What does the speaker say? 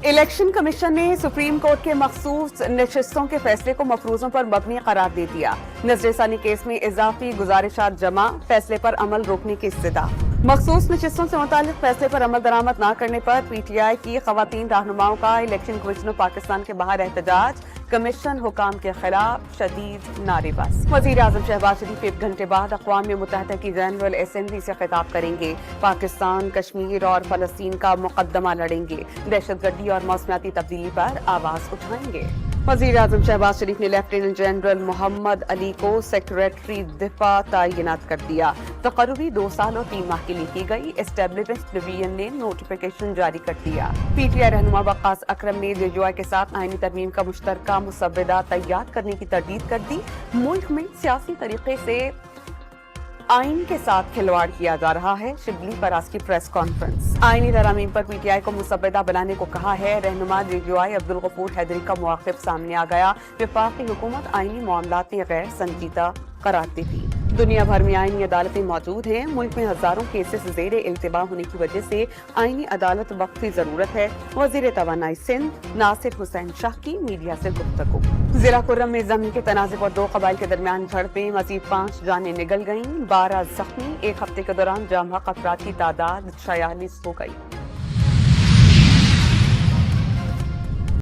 Election commission نے supreme court کے مخصوص نشستوں کے فیصلے کو مفروضوں پر مبنی قرار دے دیا۔ نظر ثانی کیس میں اضافی گزارشات جمع، فیصلے پر عمل روکنے کی استدعا۔ مخصوص نشستوں سے متعلق فیصلے پر عمل درآمد نہ کرنے پر پی ٹی آئی کی خواتین رہنماؤں کا الیکشن کمیشن پاکستان کے باہر احتجاج، کمیشن حکام کے خلاف شدید نعرے بازی۔ وزیر اعظم شہباز شریف 1 گھنٹے بعد اقوام متحدہ کی جنرل اسمبلی سے خطاب کریں گے۔ پاکستان، کشمیر اور فلسطین کا مقدمہ لڑیں گے، دہشت گردی اور موسمیاتی تبدیلی پر آواز اٹھائیں گے۔ وزیر اعظم شہباز شریف نے لیفٹیننٹ جنرل محمد علی کو سیکریٹری دفاع تعینات کر دیا۔ تقرری 2 سال اور 3 ماہ کے لیے کی گئی۔ اسٹیبلشمنٹ ڈویژن نے نوٹیفیکیشن جاری کر دیا۔ پی ٹی آئی رہنما وقاص اکرم نے جے یو آئی کے ساتھ آئینی ترمیم کا مشترکہ مسودہ تیار کرنے کی تردید کر دی۔ ملک میں سیاسی طریقے سے آئین کے ساتھ کھلواڑ کیا جا رہا ہے، شبلی پر آج کی پریس کانفرنس۔ آئینی ترامیم پر پی ٹی آئی کو مسودہ بنانے کو کہا ہے۔ رہنما جے یو آئی عبدالغفور حیدری کا مواقف سامنے آ گیا۔ وفاقی حکومت آئینی معاملات میں غیر سنجیدہ قرار دیتی۔ دنیا بھر میں آئینی عدالتیں موجود ہیں۔ ملک میں ہزاروں کیسز زیر التوا ہونے کی وجہ سے آئینی عدالت وقت کی ضرورت ہے۔ وزیر توانائی سندھ ناصر حسین شاہ کی میڈیا سے گفتگو۔ ضلع کرم میں زمین کے تنازع پر 2 قبائل کے درمیان جھڑپیں، مزید 5 جانیں نگل گئیں، 12 زخمی۔ 1 ہفتے کے دوران جام حق افراد کی تعداد 46 ہو گئی۔